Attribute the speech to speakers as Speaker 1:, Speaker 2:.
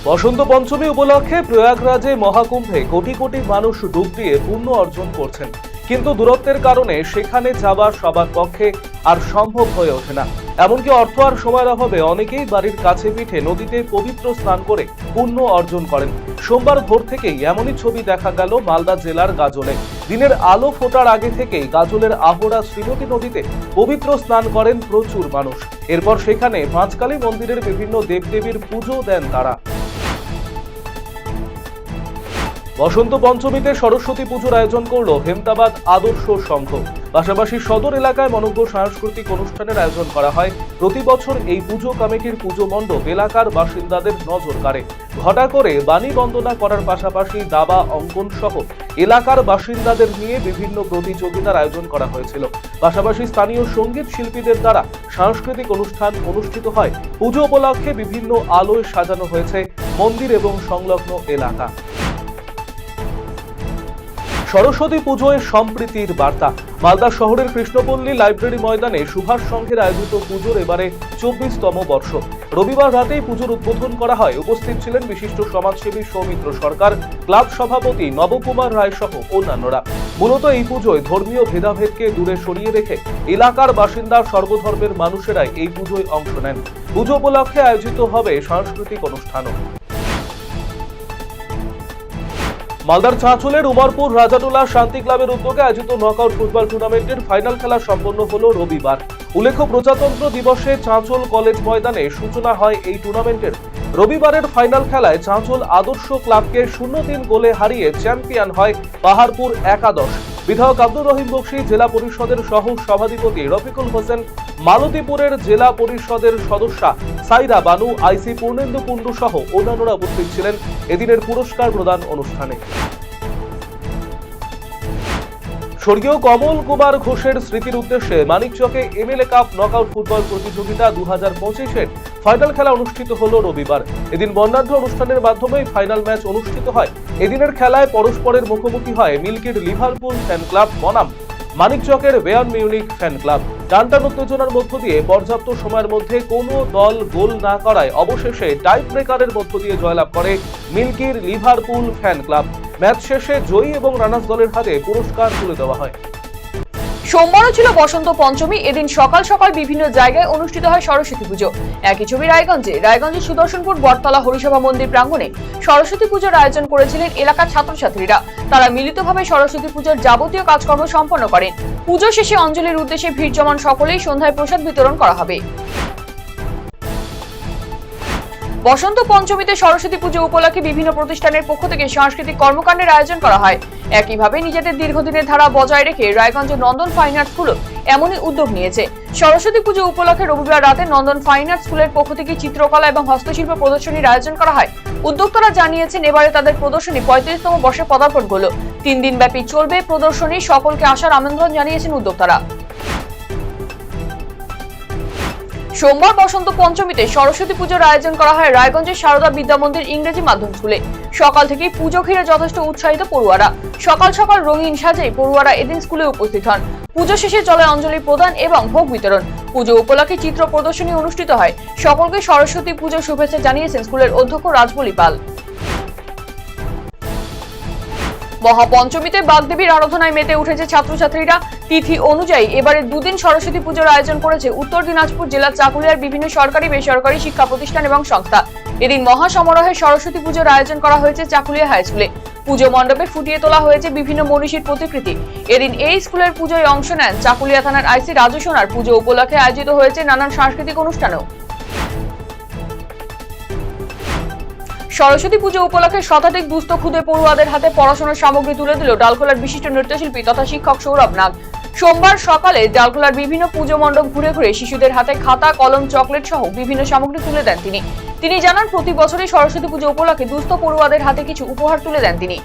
Speaker 1: বসন্ত পঞ্চমী উপলক্ষে প্রয়াগরাজে মহাকুম্ভে কোটি কোটি মানুষ ডুব দিয়ে পুণ্য অর্জন করছেন, কিন্তু দূরত্বের কারণে সেখানে যাওয়া সবার পক্ষে আর সম্ভব হয়ে ওঠে না। এমনকি অর্থ আর সময়ের অভাবে অনেকেই বাড়ির কাছে পিঠে নদীতে পবিত্র স্নান করে পুণ্য অর্জন করেন। সোমবার ভোর থেকেই এমনই ছবি দেখা গেল মালদা জেলার গাজলে। দিনের আলো ফোটার আগে থেকেই গাজলের আহরা শ্রীমতী নদীতে পবিত্র স্নান করেন প্রচুর মানুষ। এরপর সেখানে পাঁচকালী মন্দিরের বিভিন্ন দেবদেবীর পুজো দেন তারা। বসন্ত পঞ্চমীতে সরস্বতী পুজোর আয়োজন করল হেমতাবাদ আদর্শ সংঘ। পাশাপাশি সদর এলাকায় মনোজ্ঞ সাংস্কৃতিক অনুষ্ঠানের আয়োজন করা হয়। প্রতি বছর এই পুজো কমিটির পুজো মণ্ডপ এলাকার বাসিন্দাদের নজর কাড়ে। ঘটা করে বাণী বন্দনা করার পাশাপাশি দাবা অঙ্কন সহ এলাকার বাসিন্দাদের নিয়ে বিভিন্ন প্রতিযোগিতার আয়োজন করা হয়েছিল। পাশাপাশি স্থানীয় সঙ্গীত শিল্পীদের দ্বারা সাংস্কৃতিক অনুষ্ঠান অনুষ্ঠিত হয়। পুজো উপলক্ষে বিভিন্ন আলোয় সাজানো হয়েছে মন্দির এবং সংলগ্ন এলাকা। সরস্বতী পুজোয় সম্প্রীতির বার্তা। মালদা শহরের কৃষ্ণপল্লী লাইব্রেরি ময়দানে সুভাষ সংঘের আয়োজিত পুজোর এবারে 24তম বর্ষ। রবিবার রাতেই পুজোর উদ্বোধন করা হয়। উপস্থিত ছিলেন বিশিষ্ট সমাজসেবী সৌমিত্র সরকার, ক্লাব সভাপতি নবকুমার রায় সহ অন্যান্যরা। মূলত এই পুজোয় ধর্মীয় ভেদাভেদকে দূরে সরিয়ে রেখে এলাকার বাসিন্দা সর্বধর্মের মানুষেরাই এই পুজোয় অংশ নেন। পুজো উপলক্ষে আয়োজিত হবে সাংস্কৃতিক অনুষ্ঠানও। মালদার চাঁচলের উমরপুর রাজাটোলা শান্তি ক্লাবের উদ্যোগে আয়োজিত নকআউট ফুটবল টুর্নামেন্টের ফাইনাল খেলা সম্পন্ন হলো রবিবার। উল্লেখ্য, প্রজাতন্ত্র দিবসে চাঁচল কলেজ ময়দানে সূচনা হয় এই টুর্নামেন্টের। রবিবারের ফাইনাল খেলায় চাঁচল আদর্শ ক্লাবকে 0-3 গোলে হারিয়ে চ্যাম্পিয়ন হয় পাহাড়পুর একাদশ। বিধায়ক আব্দুর রহিম বক্সী, জেলা পরিষদের সহ সভাধিপতি রফিকুল হোসেন, মালতীপুরের জেলা পরিষদের সদস্যা সাইরা বানু, আইসি পূর্ণেন্দু কুণ্ডু সহ অন্যান্যরা উপস্থিত ছিলেন এদিনের পুরস্কার প্রদান অনুষ্ঠানে। স্বর্গীয় কমল কুমার ঘোষের স্মৃতির উদ্দেশ্যে মানিকচকে এমএলএ কাপ নকআউট ফুটবল প্রতিযোগিতা 2025-এর ফাইনাল খেলা অনুষ্ঠিত হলো রবিবার। এদিন বর্ণাঢ্য অনুষ্ঠানের মাধ্যমে ফাইনাল ম্যাচ অনুষ্ঠিত হয়। এদিনের খেলায় পরস্পরের মুখোমুখি হয় মিল্কির লিভারপুল ফ্যান ক্লাব বনাম মানিকচকের বায়ার্ন মিউনিখ ফ্যান ক্লাব। টানটান উত্তেজনার মধ্য দিয়ে পর্যাপ্ত সময়ের মধ্যে কোনো দল গোল না করায় অবশেষে টাই ব্রেকারের মধ্য দিয়ে জয়লাভ করে মিল্কির লিভারপুল ফ্যান ক্লাব। ম্যাচ শেষে জয়ী এবং রানার্স দলের হাতে পুরস্কার তুলে দেওয়া হয়।
Speaker 2: সোমবারও ছিল বসন্ত পঞ্চমী। এদিন সকাল সকাল বিভিন্ন জায়গায় অনুষ্ঠিত হয় সরস্বতী পুজো। একই ছবি রায়গঞ্জের সুদর্শনপুর বটতলা হরিসভা মন্দির প্রাঙ্গণে সরস্বতী পুজোর আয়োজন করেছিলেন এলাকার ছাত্রছাত্রীরা। তারা মিলিতভাবে সরস্বতী পুজোর যাবতীয় কাজকর্ম সম্পন্ন করেন। পুজো শেষে অঞ্জলির উদ্দেশ্যে ভিড় জমান সকলেই সন্ধ্যায় প্রসাদ বিতরণ করা হবে। বসন্ত পঞ্চমীতে সরস্বতী পুজো উপলক্ষে বিভিন্ন প্রতিষ্ঠানের পক্ষ থেকে সাংস্কৃতিক কর্মকাণ্ডের আয়োজন করা হয়। একইভাবে নিজেদের দীর্ঘদিনের ধারা বজায় রেখে রায়গঞ্জের নন্দন ফাইন আর্ট স্কুলও এমনই উদ্যোগ নিয়েছে। সরস্বতী পুজো উপলক্ষে রবিবার রাতে নন্দন ফাইন আর্ট স্কুলের পক্ষ থেকে চিত্রকলা এবং হস্তশিল্প প্রদর্শনীর আয়োজন করা হয়। উদ্যোক্তারা জানিয়েছেন এবারে তাদের প্রদর্শনী 35তম বর্ষে পদার্পণ করলো। 3 দিন ব্যাপী চলবে প্রদর্শনী। সকলকে আসার আমন্ত্রণ জানিয়েছেন উদ্যোক্তারা। সোমবার বসন্ত পঞ্চমীতে সরস্বতী পুজোর আয়োজন করা হয় রায়গঞ্জের সারদা বিদ্যা মন্দির ইংরেজি মাধ্যম স্কুলে। সকাল থেকে পুজো ঘিরে যথেষ্ট উৎসাহিত পড়ুয়ারা। সকাল সকাল রঙিন সাজে পড়ুয়ারা এদিন স্কুলে উপস্থিত হন। পুজো শেষে চলে অঞ্জলি প্রদান এবং ভোগ বিতরণ। পুজো উপলক্ষে চিত্র প্রদর্শনী অনুষ্ঠিত হয়। সকলকে সরস্বতী পুজোর শুভেচ্ছা জানিয়েছেন স্কুলের অধ্যক্ষ রাজবলি পাল। মহাপঞ্চমীতে বাগদেবীর আরাধনায় মেতে উঠেছে ছাত্রছাত্রীরা। তিথি অনুযায়ী এবারে 2 দিন সরস্বতী পুজোর আয়োজন করেছে উত্তর দিনাজপুর জেলার চাকুলিয়ার বিভিন্ন সরকারি বেসরকারি শিক্ষা প্রতিষ্ঠান এবং সংস্থা। এদিন মহা সমারোহে সরস্বতী পুজোর আয়োজন করা হয়েছে চাকুলিয়া হাই স্কুলে। পুজো মণ্ডপে ফুটিয়ে তোলা হয়েছে বিভিন্ন মনীষীর প্রতিকৃতি। এদিন এই স্কুলের পুজোয় অংশ নেন চাকুলিয়া থানার আইসি রাজু সোনার। পুজো উপলক্ষে আয়োজিত হয়েছে নানান সাংস্কৃতিক অনুষ্ঠানও। সরস্বতী পুজো উপলক্ষে শতাধিক দুস্থ ক্ষুদে পড়ুয়াদের হাতে পড়াশোনার সামগ্রী তুলে দিল ডালখোলার বিশিষ্ট নৃত্যশিল্পী তথা শিক্ষক সৌরভ নাগ। সোমবার সকালে ডালখোলার বিভিন্ন পুজো মণ্ডপ ঘুরে ঘুরে শিশুদের হাতে খাতা, কলম, চকলেট সহ বিভিন্ন সামগ্রী তুলে দেন তিনি। জানান প্রতি বছরই সরস্বতী পুজো উপলক্ষে দুস্থ পড়ুয়াদের হাতে কিছু উপহার তুলে দেন তিনি।